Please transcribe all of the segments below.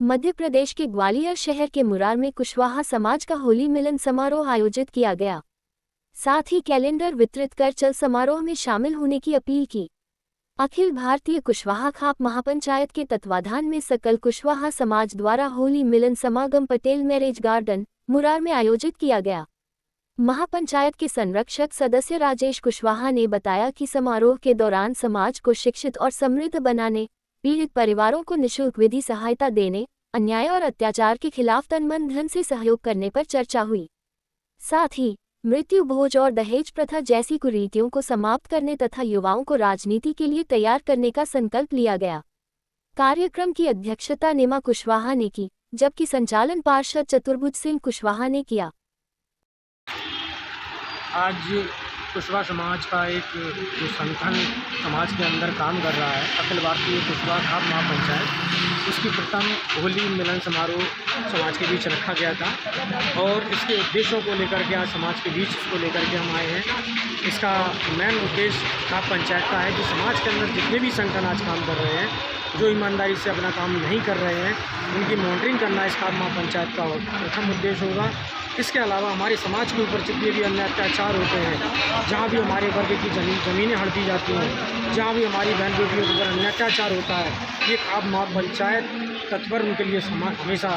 मध्य प्रदेश के ग्वालियर शहर के मुरार में कुशवाहा समाज का होली मिलन समारोह आयोजित किया गया। साथ ही कैलेंडर वितरित कर चल समारोह में शामिल होने की अपील की। अखिल भारतीय कुशवाहा खाप महापंचायत के तत्वाधान में सकल कुशवाहा समाज द्वारा होली मिलन समागम पटेल मैरिज गार्डन मुरार में आयोजित किया गया। महापंचायत के संरक्षक सदस्य राजेश कुशवाहा ने बताया कि समारोह के दौरान समाज को शिक्षित और समृद्ध बनाने, पीड़ित परिवारों को निःशुल्क विधि सहायता देने, अन्याय और अत्याचार के खिलाफ तन मन धन से सहयोग करने पर चर्चा हुई। साथ ही मृत्यु भोज और दहेज प्रथा जैसी कुरीतियों को समाप्त करने तथा युवाओं को राजनीति के लिए तैयार करने का संकल्प लिया गया। कार्यक्रम की अध्यक्षता नीमा कुशवाहा ने की, जबकि संचालन पार्षद चतुर्भुज सिंह कुशवाहा ने किया। आज कुशवाहा समाज का एक जो संगठन समाज के अंदर काम कर रहा है, अखिल भारतीय कुशवाहा खाप महापंचायत, उसकी प्रथम होली मिलन समारोह समाज के बीच रखा गया था और इसके उद्देश्यों को लेकर के आज समाज के बीच इसको लेकर के हम आए हैं। इसका मेन उद्देश्य खाप पंचायत का है कि समाज के अंदर जितने भी संगठन आज काम कर रहे हैं, जो ईमानदारी से अपना काम नहीं कर रहे हैं, उनकी मॉनिटरिंग करना इस खाप महापंचायत का प्रथम उद्देश्य होगा। इसके अलावा हमारे समाज के ऊपर जितने भी अन्य अत्याचार होते हैं, जहाँ भी हमारे वर्ग की ज़मीनें हड़पी जाती हैं, जहाँ भी हमारी बहन बेटियों के ऊपर अन्य अत्याचार होता है, ये खाप महापंचायत तत्पर उनके लिए हमेशा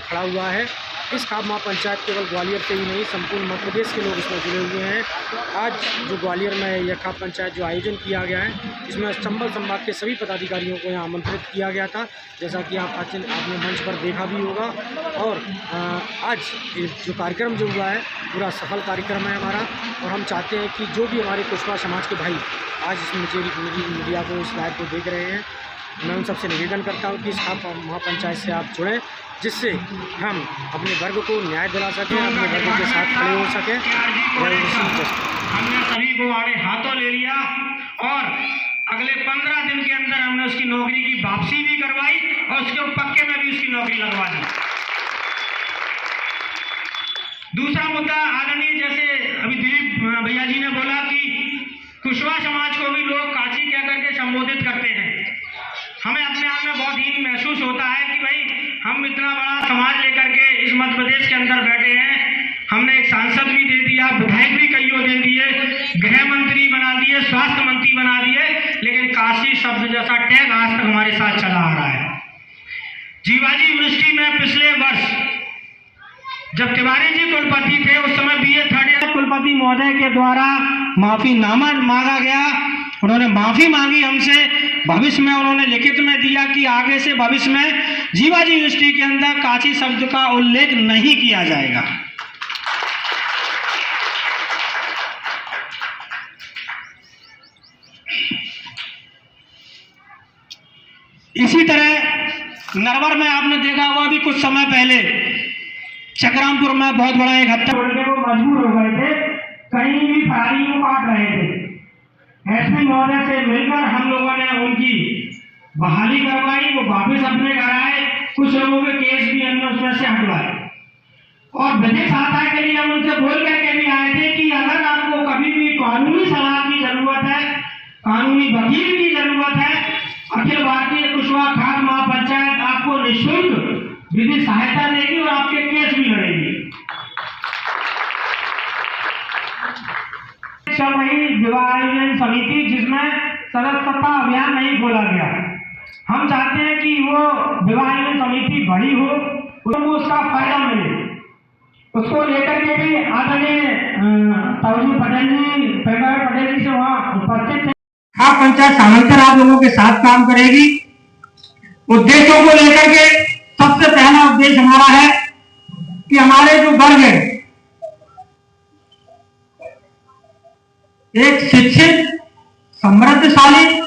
खड़ा हुआ है। इस खाप महापंचायत केवल ग्वालियर से ही नहीं, संपूर्ण मध्य प्रदेश के लोग इसमें जुड़े हुए हैं। आज जो ग्वालियर में यह खाप पंचायत जो आयोजन किया गया है, इसमें चंबल संभाग के सभी पदाधिकारियों को यहाँ आमंत्रित किया गया था, जैसा कि आपने मंच पर देखा भी होगा। और आज जो कार्यक्रम जो हुआ है, पूरा सफल कार्यक्रम है हमारा। और हम चाहते हैं कि जो भी हमारे कुशवाहा समाज के भाई आज इस मीडिया को, इस लाइव को देख रहे हैं, मैं उन सबसे निवेदन करता हूं कि इस खाप महापंचायत से आप जुड़ें, जिससे हम अपने वर्ग को न्याय दिला सकें, अपने वर्ग के साथ खड़े हो सकें। हमने सभी को आड़े हाथों ले लिया और अगले 15 दिन के अंदर हमने उसकी नौकरी की वापसी भी करवाई और उसके पक्के में भी उसकी नौकरी लगवा दी। दूसरा मुद्दा आदरणीय, जैसे अभी दिलीप भैया जी ने बोला कि कुशवाहा समाज को भी लोग काची कह करके संबोधित करते हैं। हमें अपने आप में बहुत हीन महसूस होता है कि भाई हम इतना बड़ा समाज लेकर के इस मध्य प्रदेश के अंदर बैठे हैं। हमने एक सांसद भी दे दिया, विधायक भी कईयों दे दिए, गृह मंत्री बना दिए, स्वास्थ्य मंत्री बना दिए, लेकिन काशी शब्द जैसा टैग आज तक हमारे साथ चला आ रहा है। जीवाजी यूनिवर्सिटी में पिछले वर्ष जब तिवारी जी कुलपति थे, उस समय BA थर्ड ईयर कुलपति महोदय के द्वारा माफीनामा मांगा गया। उन्होंने माफी मांगी हमसे, भविष्य में उन्होंने लिखित में दिया कि आगे से भविष्य में जीवाजी यूनिवर्सिटी के अंदर काची शब्द का उल्लेख नहीं किया जाएगा। इसी तरह नरवर में आपने देखा हुआ भी कुछ समय पहले चक्रामपुर में बहुत बड़ा एक हत्या करने को मजबूर हो गए थे, कहीं भी फरारी को काट रहे थे। SP महोदय से मिलकर हम लोगों ने उनकी बहाली करवाई, वो वापस अपने घर आए, कुछ लोगों के केस भी हमने उसमें से हटवाए और विधिक सहायता के लिए हम उनसे बोल करके भी आए थे कि अगर आपको कभी भी कानूनी सलाह की जरूरत है, कानूनी वकील की जरूरत है, अखिल भारतीय कुशवाहा खाप महापंचायत आपको निःशुल्क विधि सहायता देगी और आपके केस भी लड़ेगी। चल रही विवाह आयोजन समिति जिसमें सदस्यता अभियान नहीं खोला गया, हम चाहते हैं कि वो विवाह आयोजन समिति बड़ी हो, उसको उसका फायदा मिले। उसको लेकर के भी आदरणीय तवजी पटेल जी से वहाँ उपस्थित थे। खाप पंचायत सामंतर आप लोगों के साथ काम करेगी। उद्देश्यों को लेकर के सबसे पहला उद्देश्य हमारा है कि हमारे जो वर्ग है, एक शिक्षित, समृद्धशाली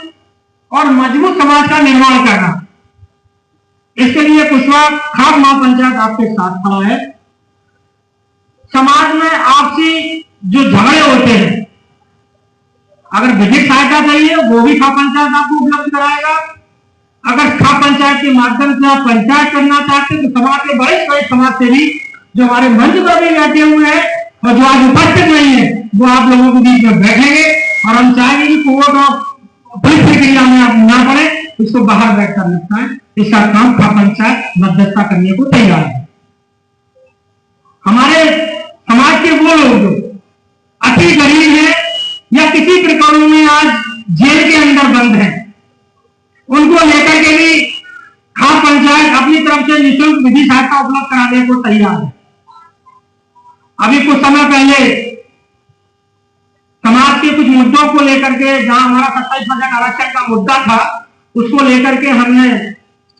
और मजबूत समाज का निर्माण करना। इसके लिए कुशवाहा खाप महापंचायत आपके साथ खड़ा है। समाज में आपसी जो झगड़े होते हैं, अगर विधिक सहायता चाहिए वो भी खाप पंचायत आपको उपलब्ध कराएगा। अगर खाप पंचायत के माध्यम से आप पंचायत करना चाहते हैं तो समाज के बड़े समाज सेवी जो हमारे मंच पर भी बैठे हुए हैं और जो आज उपस्थित नहीं है, वो आप लोगों के बीच में बैठेंगे और हम चाहेंगे कि कोर्ट ऑफ पुलिस प्रक्रिया में आप ना पड़े, इसको बाहर बैठकर निपटाएं। इसका काम खाप पंचायत मध्यस्थता करने को तैयार है। हमारे समाज के वो लोग जो अति गरीब है या किसी प्रकार में आज जेल के अंदर बंद है, उनको लेकर के भी खाप पंचायत अपनी तरफ से निःशुल्क विधि सहायता उपलब्ध कराने को तैयार है। अभी कुछ समय पहले समाज के कुछ मुद्दों को लेकर के, जहां हमारा 27% आरक्षण का मुद्दा था, उसको लेकर के हमने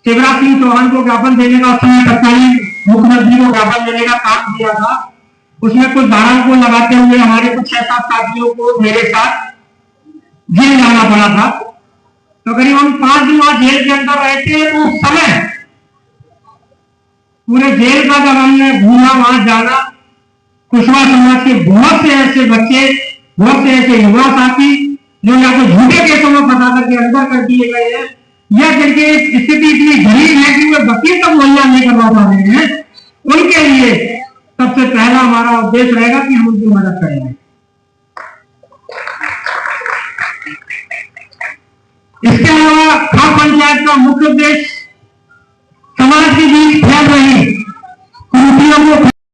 शिवराज सिंह चौहान को ज्ञापन देने का, उस समय तत्कालीन मुख्यमंत्री को ज्ञापन देने का काम किया था। उसमें कुछ धारा को लगाते हुए हमारे कुछ 6-7 साथियों को मेरे साथ जेल जाना पड़ा था। तो करीबन 5 दिन वहां जेल के अंदर रहे थे। तो उस समय पूरे जेल का जब हमने घूमा, वहां जाना, कुशवाहा समाज के बहुत से ऐसे बच्चे, बहुत से ऐसे युवा साथी जो या तो झूठे केसों में फंसा करके अंदर कर दिए गए हैं, या जिनकी स्थिति इतनी गरीब है कि वे वकील तक मुहैया नहीं करवा पा रहे हैं, उनके लिए सबसे पहला हमारा उद्देश्य रहेगा कि हम उनकी मदद करेंगे। इसके अलावा खाप पंचायत का मुख्य उद्देश्य समाज के बीच फैल रही कुरीतियों को